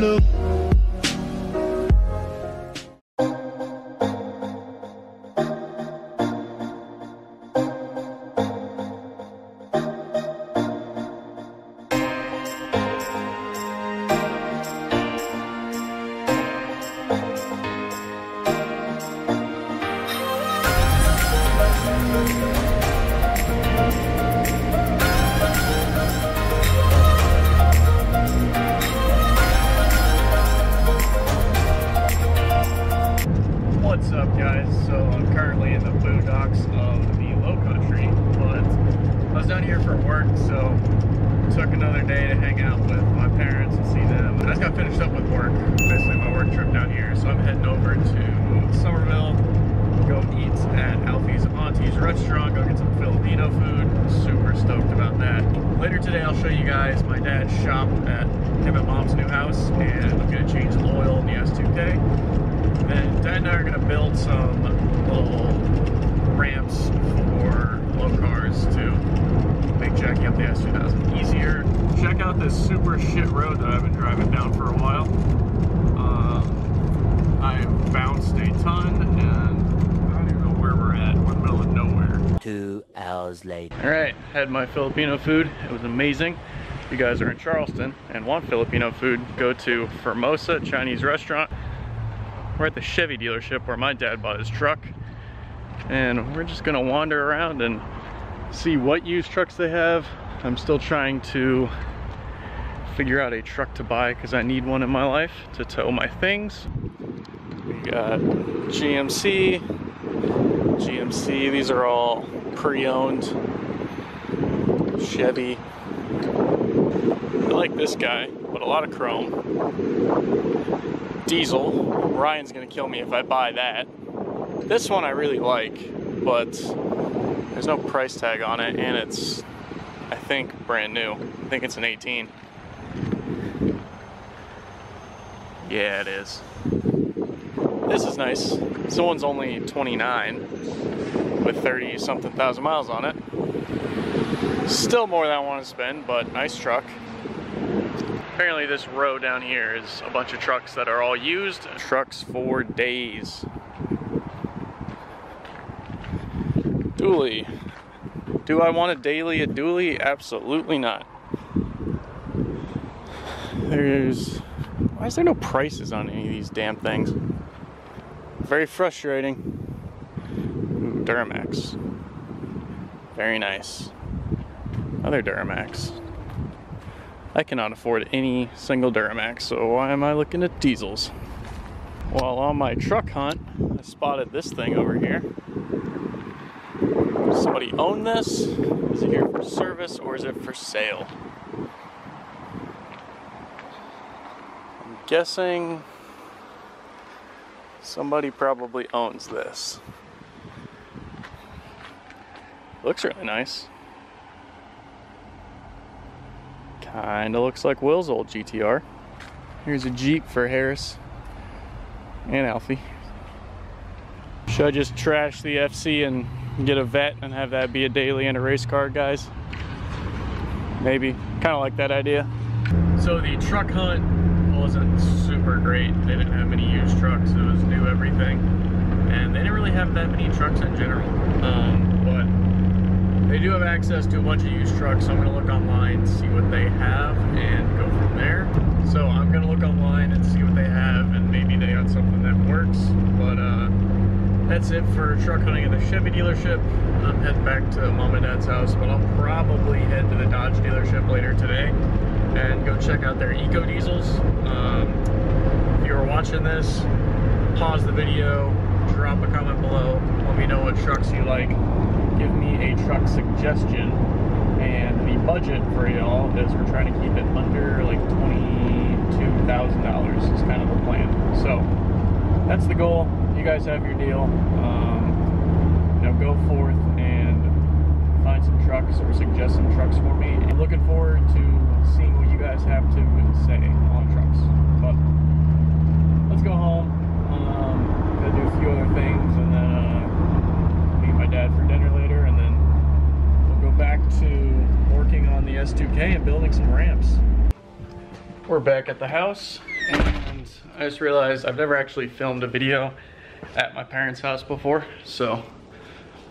love. What's up, guys? So I'm currently in the boondocks of the low country, but I was down here for work, so took another day to hang out with my parents and see them. I just got finished up with work, basically my work trip down here, so I'm heading over to Somerville, go eat at Alfie's Auntie's restaurant, go get some Filipino food. Super stoked about that. Later today I'll show you guys my dad's shop at him and mom's new house, and I'm gonna change the oil in the S2K. And Dad and I are going to build some little ramps for low cars to make jacking up the S2000 easier. Check out this super shit road that I've been driving down for a while. I've bounced a ton, and I don't even know where we're at. We're in the middle of nowhere. 2 hours later. Alright, had my Filipino food. It was amazing. If you guys are in Charleston and want Filipino food, go to Formosa Chinese restaurant. We're at the Chevy dealership where my dad bought his truck, and we're just gonna wander around and see what used trucks they have. I'm still trying to figure out a truck to buy because I need one in my life to tow my things. We got GMC, these are all pre-owned. Chevy. I like this guy, but a lot of chrome. Diesel. Ryan's gonna kill me if I buy that. This one I really like, but there's no price tag on it, and it's, I think, brand new. I think it's an 18. Yeah, it is. This is nice. This one's only 29 with 30-something thousand miles on it. Still more than I want to spend, but nice truck. Apparently this row down here is a bunch of trucks that are all used. Trucks for days. Dually. Do I want a daily at Dually? Absolutely not. Why is there no prices on any of these damn things? Very frustrating. Ooh, Duramax. Very nice. Another Duramax. I cannot afford any single Duramax, so why am I looking at diesels? While on my truck hunt, I spotted this thing over here. Does somebody own this? Is it here for service or is it for sale? I'm guessing somebody probably owns this. Looks really nice. Kinda looks like Will's old GTR. Here's a Jeep for Harris and Alfie. Should I just trash the FC and get a vet and have that be a daily and a race car, guys? Maybe. Kinda like that idea. So the truck hunt wasn't super great. They didn't have many used trucks. It was new everything. And they didn't really have that many trucks in general. But they do have access to a bunch of used trucks, so I'm going to look online, see what they have, and go from there. So I'm going to look online and see what they have, and maybe they got something that works. But that's it for truck hunting at the Chevy dealership. I'm heading back to Mom and Dad's house, but I'll probably head to the Dodge dealership later today and go check out their Eco Diesels. If you were watching this, pause the video, drop a comment below, let me know what trucks you like. Give me a truck suggestion, and the budget for y'all is we're trying to keep it under like $22,000 is kind of the plan. So that's the goal. You guys have your deal. You know, go forth and find some trucks or suggest some trucks for me. I'm looking forward to seeing what you guys have to say on trucks. But let's go home. Gotta do a few other things, and then meet my dad for dinner later, and then we'll go back to working on the S2K and building some ramps. We're back at the house. And I just realized I've never actually filmed a video at my parents' house before, so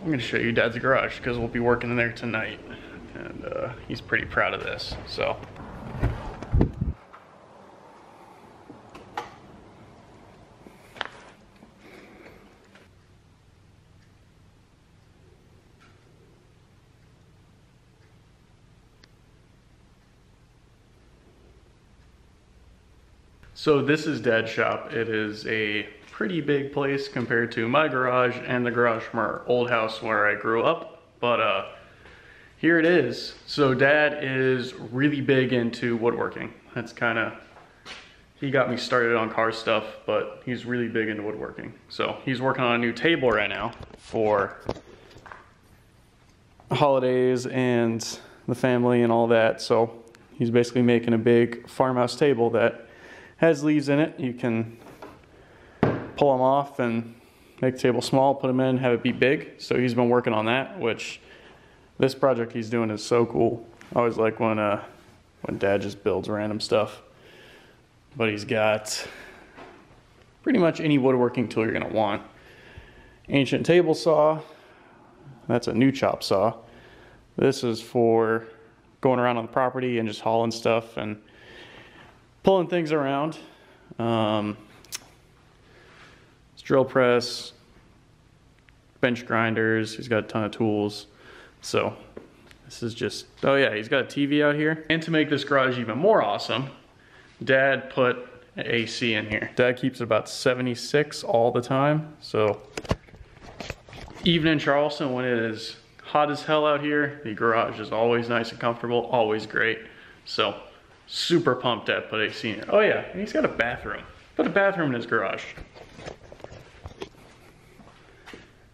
I'm gonna show you Dad's garage because we'll be working in there tonight, and he's pretty proud of this. So this is Dad's shop. It is a pretty big place compared to my garage and the garage from our old house where I grew up, but here it is. So Dad is really big into woodworking. That's kind of, he got me started on car stuff, but he's really big into woodworking. So he's working on a new table right now for holidays and the family and all that. So he's basically making a big farmhouse table that has leaves in it. You can pull them off and make the table small, put them in, have it be big. So he's been working on that, which this project he's doing is so cool. I always like when Dad just builds random stuff. But he's got pretty much any woodworking tool you're gonna want. Ancient table saw, that's a new chop saw. This is for going around on the property and just hauling stuff and pulling things around. It's drill press, bench grinders. He's got a ton of tools. So this is just, oh yeah, he's got a TV out here. And to make this garage even more awesome, Dad put an AC in here. Dad keeps it about 76 all the time. So even in Charleston, when it is hot as hell out here, the garage is always nice and comfortable, always great. So super pumped Dad put AC in it. Oh yeah, and he's got a bathroom. Put a bathroom in his garage.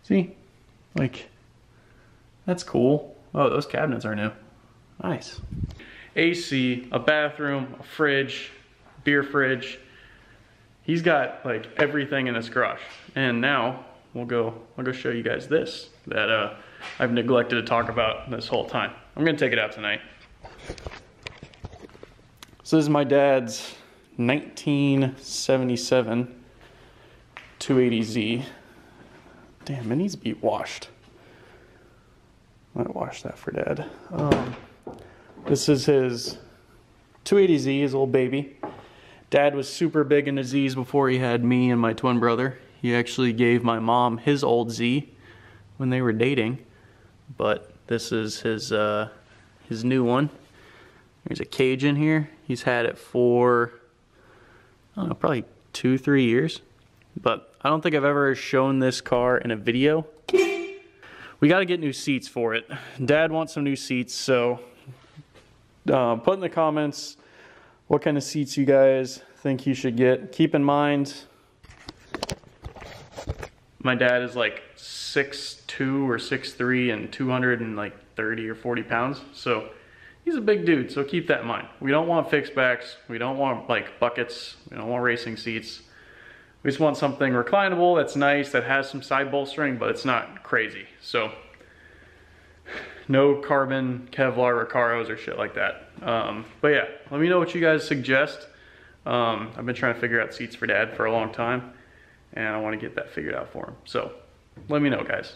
See? Like, that's cool. Oh, those cabinets are new. Nice. AC, a bathroom, a fridge, beer fridge. He's got like everything in this garage. And now I'll go show you guys this that I've neglected to talk about this whole time. I'm gonna take it out tonight. So this is my dad's 1977 280Z. Damn, it needs to be washed. I might wash that for Dad. This is his 280Z, his old baby. Dad was super big into Zs before he had me and my twin brother. He actually gave my mom his old Z when they were dating. But this is his new one. There's a cage in here. He's had it for, I don't know, probably 2-3 years. But I don't think I've ever shown this car in a video. We got to get new seats for it. Dad wants some new seats, so put in the comments what kind of seats you guys think he should get. Keep in mind, my dad is like 6'2" or 6'3" and 230 or 40 pounds. So he's a big dude, so keep that in mind. We don't want fixed backs. We don't want like buckets. We don't want racing seats. We just want something reclinable that's nice, that has some side bolstering, but it's not crazy. So no carbon Kevlar Recaros or shit like that. But yeah, let me know what you guys suggest. I've been trying to figure out seats for Dad for a long time, and I want to get that figured out for him. So let me know, guys.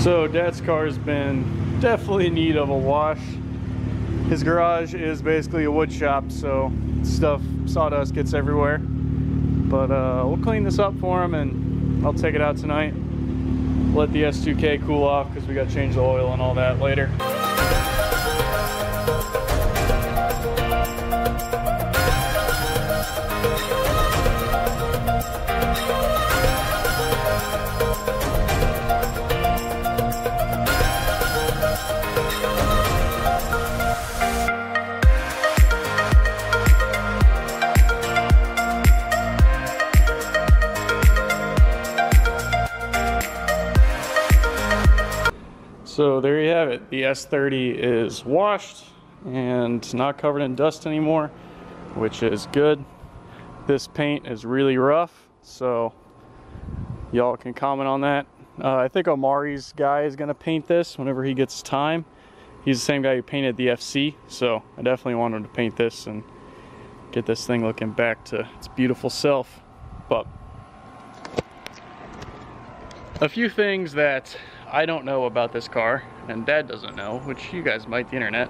So Dad's car has been definitely in need of a wash. His garage is basically a wood shop, so stuff, sawdust gets everywhere. But we'll clean this up for him and I'll take it out tonight. Let the S2K cool off because we got to change the oil and all that later. So there you have it. The S30 is washed and not covered in dust anymore, which is good. This paint is really rough, so y'all can comment on that. I think Omari's guy is gonna paint this whenever he gets time. He's the same guy who painted the FC, so I definitely want him to paint this and get this thing looking back to its beautiful self. But a few things that I don't know about this car, and Dad doesn't know, which you guys might, the internet.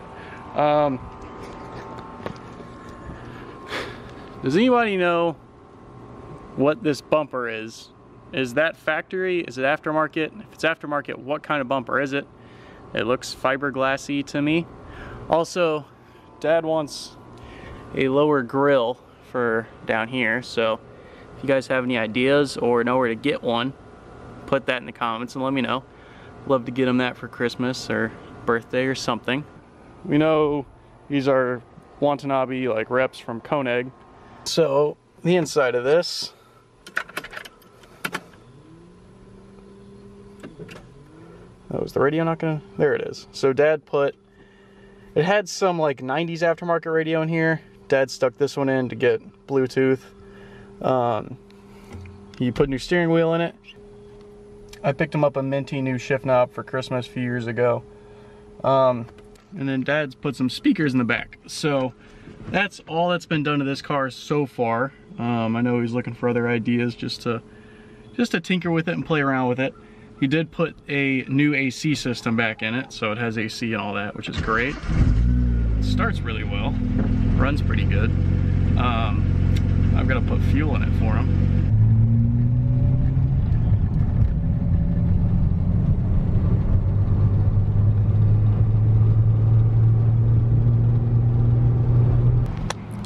Does anybody know what this bumper is? Is that factory? Is it aftermarket? If it's aftermarket, what kind of bumper is it? It looks fiberglassy to me. Also, Dad wants a lower grill for down here, so if you guys have any ideas or know where to get one, put that in the comments and let me know. Love to get him that for Christmas or birthday or something. We know these are Watanabe like reps from Koenig. So the inside of this, oh, is the radio not gonna? There it is. So Dad put, it had some like 90s aftermarket radio in here. Dad stuck this one in to get Bluetooth. He put a new steering wheel in it. I picked him up a minty new shift knob for Christmas a few years ago. And then Dad's put some speakers in the back. So that's all that's been done to this car so far. I know he's looking for other ideas just to tinker with it and play around with it. He did put a new AC system back in it, so it has AC and all that, which is great. It starts really well, runs pretty good. I've got to put fuel in it for him.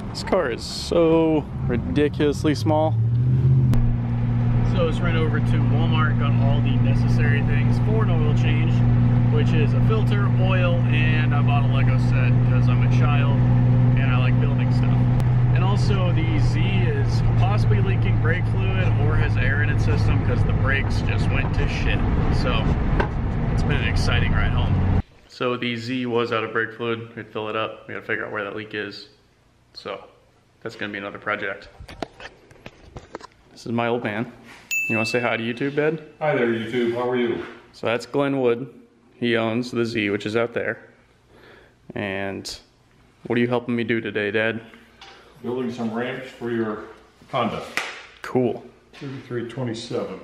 This car is so ridiculously small. So it's ran over to Walmart, got all the necessary things for an oil change, which is a filter, oil, and I bought a Lego set because I'm a child and I like building stuff. And also the Z is possibly leaking brake fluid or has air in its system because the brakes just went to shit. So it's been an exciting ride home. So the Z was out of brake fluid. We'd fill it up. We gotta figure out where that leak is. So that's gonna be another project. This is my old man. You wanna say hi to YouTube, Dad? Hi there, YouTube. How are you? So that's Glenn Wood. He owns the Z, which is out there. And what are you helping me do today, Dad? Building some ramps for your Honda. Cool. 3327.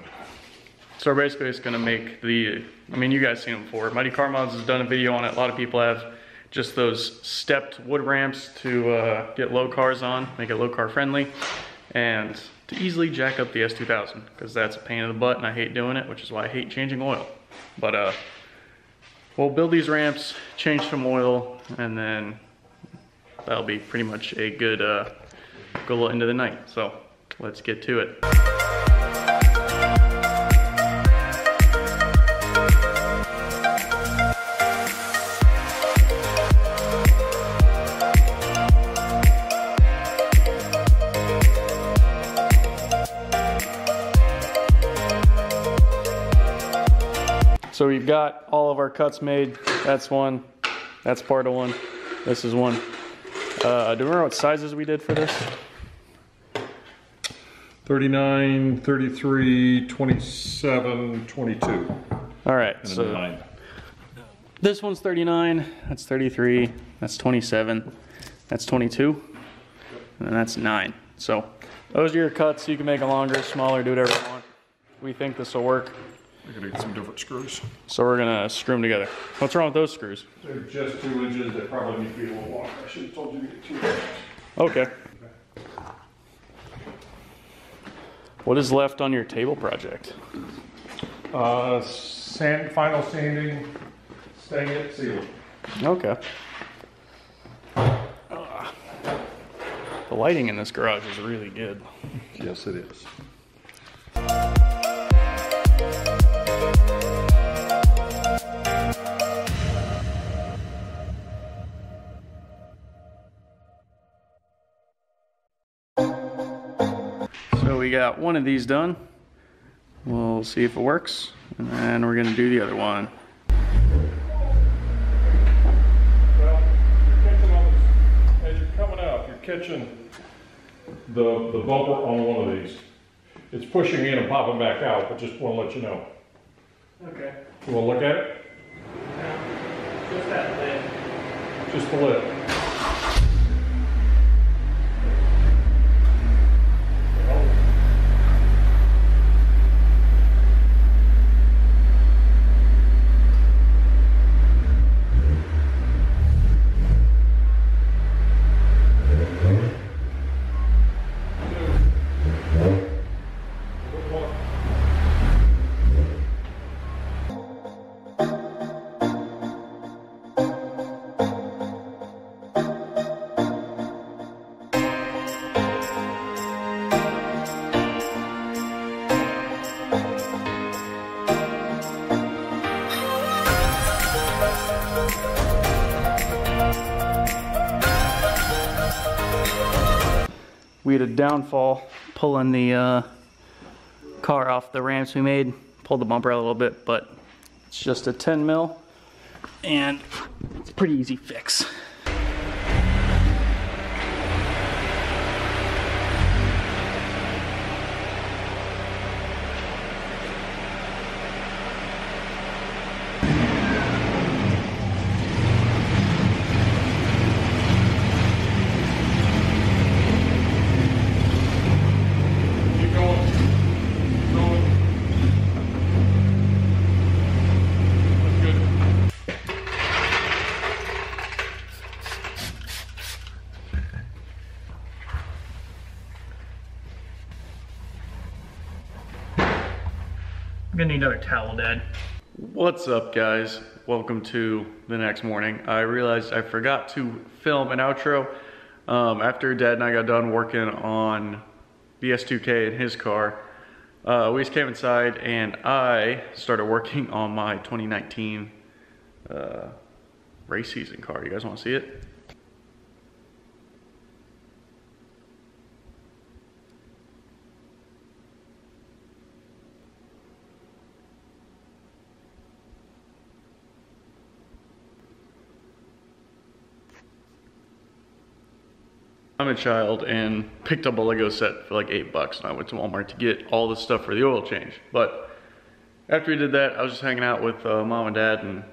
So basically it's gonna make the, I mean, you guys seen them before. Mighty Car Mods has done a video on it. A lot of people have just those stepped wood ramps to get low cars on, make it low car friendly, and to easily jack up the S2000, because that's a pain in the butt and I hate doing it, which is why I hate changing oil. But we'll build these ramps, change some oil, and then that'll be pretty much a good little end of the night. So let's get to it. So we've got all of our cuts made. That's one, that's part of one, this is one. Do you remember what sizes we did for this? 39, 33, 27, 22. All right, And so 9. this one's 39, that's 33, that's 27, that's 22, and that's 9. So those are your cuts. You can make them longer, smaller, do whatever you want. We think this will work. We're gonna get some different screws. So we're gonna screw them together. What's wrong with those screws? They're just 2 inches. They probably need to be a little longer. I should have told you to get 2 inches. Okay. What is left on your table project? Final sanding, staying it sealed. Okay. The lighting in this garage is really good. Yes, it is. So we got one of these done. We'll see if it works, and then we're gonna do the other one. Well, you're catching on this, as you're coming out, you're catching the bumper on one of these. It's pushing in and popping back out, but just want to let you know. Okay. You want to look at it? Just that lid. Just the lid. We had a downfall pulling the car off the ramps we made. Pulled the bumper out a little bit, but it's just a 10 mil and it's a pretty easy fix. I'm gonna need another towel, Dad. What's up, guys? Welcome to the next morning. I realized I forgot to film an outro. After Dad and I got done working on the S2K in his car, we just came inside and I started working on my 2019 race season car. You guys wanna see it? I'm a child and picked up a Lego set for like $8 and I went to Walmart to get all the stuff for the oil change. But after we did that, I was just hanging out with Mom and Dad and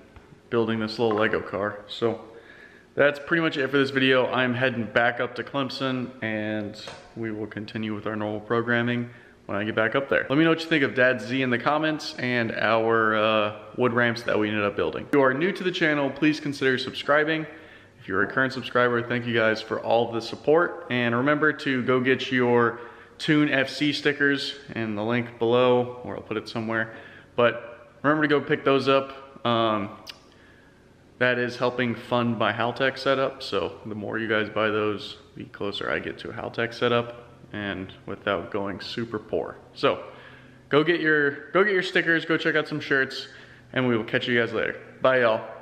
building this little Lego car. So that's pretty much it for this video. I'm heading back up to Clemson and we will continue with our normal programming when I get back up there. Let me know what you think of Dad's Z in the comments and our wood ramps that we ended up building. If you are new to the channel, please consider subscribing. If you're a current subscriber, thank you guys for all of the support. And remember to go get your Tune FC stickers in the link below, or I'll put it somewhere. But remember to go pick those up. That is helping fund my Haltech setup. So the more you guys buy those, the closer I get to a Haltech setup and without going super poor. So go get your stickers, go check out some shirts, and we will catch you guys later. Bye, y'all.